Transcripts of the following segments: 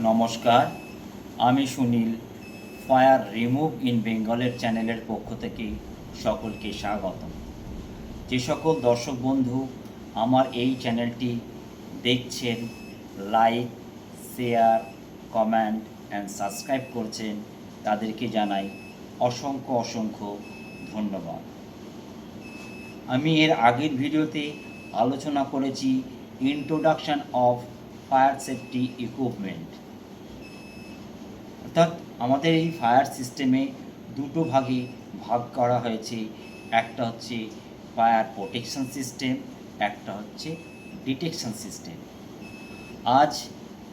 নমস্কার, আমি Sunil fire remove in বেঙ্গলের চ্যানেলের পক্ষ থেকে সকলকে স্বাগতম। যে সকল দর্শক বন্ধু আমার এই চ্যানেলটি দেখছেন, like, share, comment and subscribe করছেন, তাদেরকে জানাই অসংখ্য ধন্যবাদ। আমি এর আগের ভিডিওতে আলোচনা করেছি introduction of fire safety equipment. অর্থাৎ আমাদের এই ফায়ার সিস্টেমে দুটো ভাগে ভাগ করা হয়েছে। একটা হচ্ছে ফায়ার প্রোটেকশন সিস্টেম, একটা হচ্ছে ডিটেকশন সিস্টেম। আজ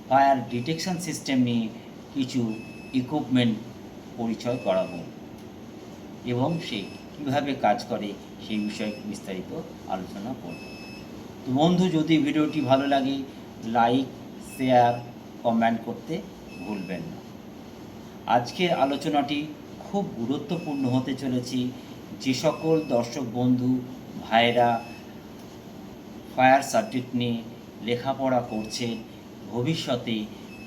ফায়ার ডিটেকশন সিস্টেম নিয়ে কিছু ইকুইপমেন্ট পরিচয় করাবো এবং সে কীভাবে কাজ করে সেই বিষয়ে বিস্তারিত আলোচনা করব। তো বন্ধু, যদি ভিডিওটি ভালো লাগে লাইক, শেয়ার, কমেন্ট করতে ভুলবেন না। আজকের আলোচনাটি খুব গুরুত্বপূর্ণ হতে চলেছে। যে সকল দর্শক বন্ধু ভাইরা ফায়ার সাবজেক্ট নিয়ে লেখাপড়া করছেন, ভবিষ্যতে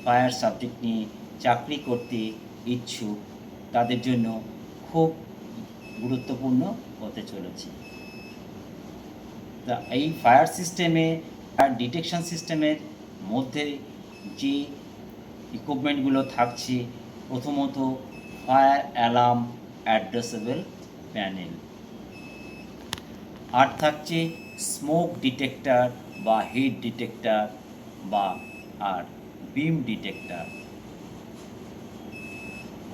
ফায়ার সাবজেক্ট নিয়ে চাকরি করতে ইচ্ছুক, তাদের জন্য খুব গুরুত্বপূর্ণ হতে চলেছে। তা এই ফায়ার সিস্টেমে আর ডিটেকশন সিস্টেমের মধ্যে যে ইকুইপমেন্টগুলো থাকছে, প্রথমত ফায়ার অ্যালার্ম অ্যাড্রেসেবল প্যানেল, আর থাকছে স্মোক ডিটেক্টর বা হিট ডিটেক্টর বা আর বিম ডিটেক্টর,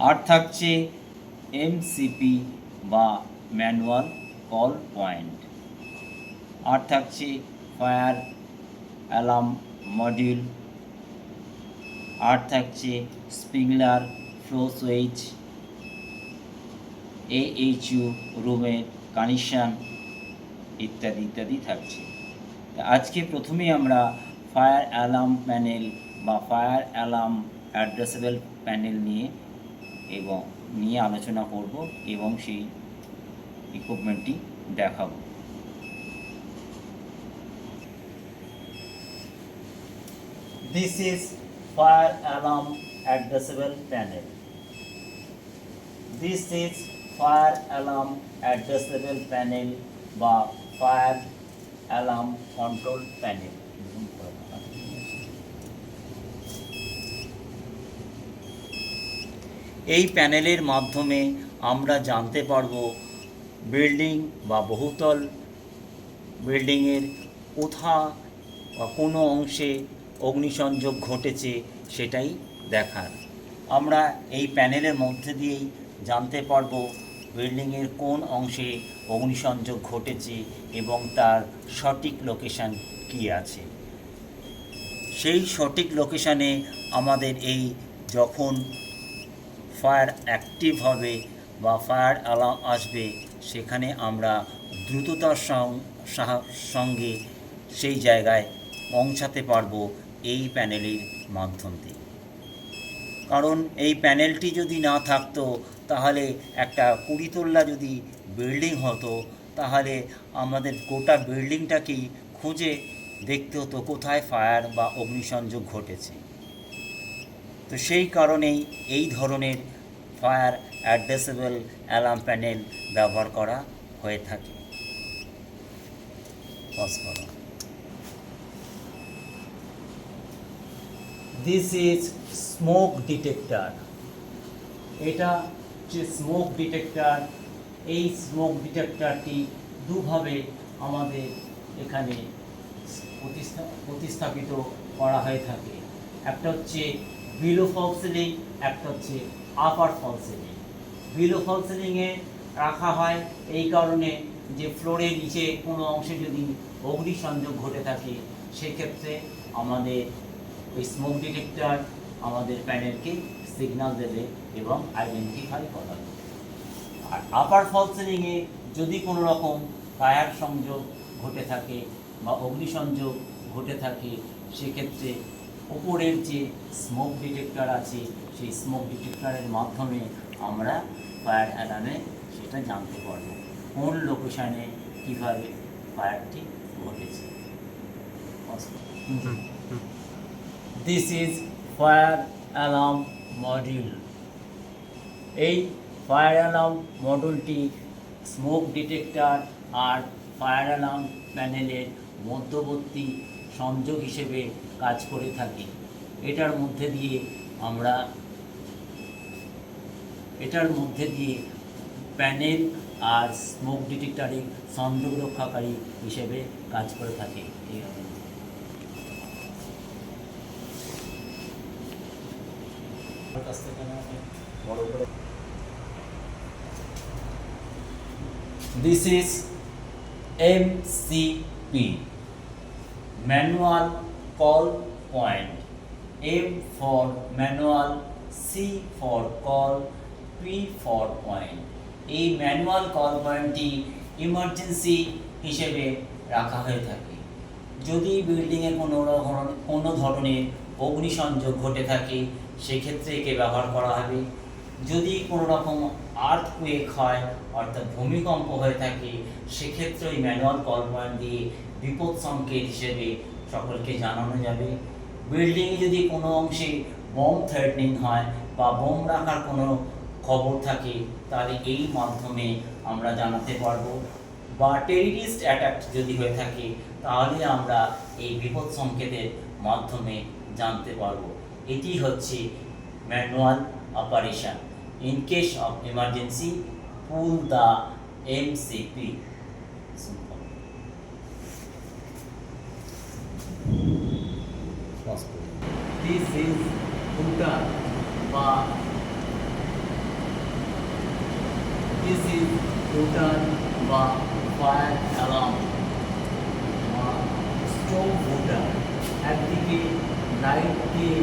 আর থাকছে এমসিপি বা ম্যানুয়াল কল পয়েন্ট, আর থাকছে ফায়ার অ্যালার্ম মডিউল, আর থাকছে স্প্রিংলার ফ্লো সুইচ, AHU রুমের কানেকশান ইত্যাদি থাকছে। আজকে প্রথমেই আমরা ফায়ার অ্যালার্ম প্যানেল বা ফায়ার অ্যালার্ম অ্যাড্রেসেবল প্যানেল নিয়ে আলোচনা করব এবং সেই ইকুইপমেন্টটি দেখাবো। This is fire alarm addressable panel. This is fire alarm addressable panel বা fire alarm control panel. এই প্যানেলের মাধ্যমে আমরা জানতে পারব বিল্ডিং বা বহুতল বিল্ডিংয়ের কোথাও বা কোনো অংশে অগ্নিসংযোগ ঘটেছে সেটাই দেখার। আমরা এই প্যানেলের মধ্যে দিয়েই জানতে পারব বিল্ডিংয়ের কোন অংশে অগ্নিসংযোগ ঘটেছে এবং তার সঠিক লোকেশান কী আছে। সেই সঠিক লোকেশানে আমাদের এই যখন ফায়ার অ্যাক্টিভ হবে বা ফায়ার অ্যালার্ম আসবে, সেখানে আমরা দ্রুততার সঙ্গে সেই জায়গায় পৌঁছাতে পারবো এই প্যানেলের মাধ্যম দিয়ে। কারণ এই প্যানেলটি যদি না থাকতো, তাহলে একটা 20 তলা যদি বিল্ডিং হতো, তাহলে আমাদের গোটা বিল্ডিংটাকেই খুঁজে দেখতে হতো কোথায় ফায়ার বা অগ্নিসংযোগ ঘটেছে। তো সেই কারণেই এই ধরনের ফায়ার অ্যাড্রেসেবল অ্যালার্ম প্যানেল ব্যবহার করা হয়ে থাকে। This is smoke detector. এটা যে স্মোক ডিটেক্টর, এই স্মোক ডিটেক্টরটি দুভাবে আমাদের এখানে প্রতিস্থাপিত করা হয়ে থাকে। একটা হচ্ছে বিলো ফল সিলিং, একটা হচ্ছে আপার ফল সিলিং। বিলো ফল সিলিংয়ে রাখা হয় এই কারণে যে ফ্লোরের নিচে কোনো অংশে যদি অগ্নিসংযোগ ঘটে থাকে, সেক্ষেত্রে আমাদের ওই স্মোক ডিটেক্টর আমাদের প্যানেলকে সিগন্যাল দেবে এবং আইডেন্টিফাই করা হবে। আর আপার ফল সিলিংয়ে যদি কোনো রকম ফায়ার সংযোগ ঘটে থাকে বা অগ্নিসংযোগ ঘটে থাকে, সেক্ষেত্রে উপরের যে স্মোক ডিটেক্টর আছে, সেই স্মোক ডিটেক্টরের মাধ্যমে আমরা ফায়ার অ্যালার্মে সেটা জানতে পারবো কোন লোকেশানে কীভাবে ফায়ারটি ঘটেছে। This is fire alarm module. এই ফায়ার অ্যালার্ম মডিউলটি স্মোক ডিটেক্টর আর ফায়ার অ্যালার্ম প্যানেলের মধ্যবর্তী সংযোগ হিসেবে কাজ করে থাকে। এটার মধ্যে দিয়ে প্যানেল আর স্মোক ডিটেক্টরের সংযোগ রক্ষাকারী হিসেবে কাজ করে থাকে। This is MCP, Manual Call Point. M for manual, C for call, P for point. এই ম্যানুয়াল কল পয়েন্টটি ইমার্জেন্সি হিসেবে রাখা হয়ে থাকে। যদি বিল্ডিংয়ে কোনো ধরনের অগ্নিসংযোগ ঘটে থাকে সেক্ষেত্রে একে ব্যবহার করা হবে। যদি কোনো রকম আর্থকুয়েক হয় অর্থাৎ ভূমিকম্প হয়ে থাকে সেক্ষেত্রে ওই ম্যানুয়াল কল পয়েন্ট দিয়ে বিপদ সংকেত হিসেবে সকলকে জানানো যাবে। বিল্ডিংয়ে যদি কোনো অংশে বম্ব থ্রেটনিং হয় বা বোম রাখার কোনো খবর থাকে তাহলে এই মাধ্যমে আমরা জানাতে পারবো, বা টেররিস্ট অ্যাটাক যদি হয়ে থাকে তাহলে আমরা এই বিপদ সংকেতের মাধ্যমে জানতে পারবো। এটি হচ্ছে manual operation. In case of emergency pull the MCP. This is hooter বা ফায়ার অ্যালার্ম বা স্টোভ হুটার। একদিকে লাইট দিয়ে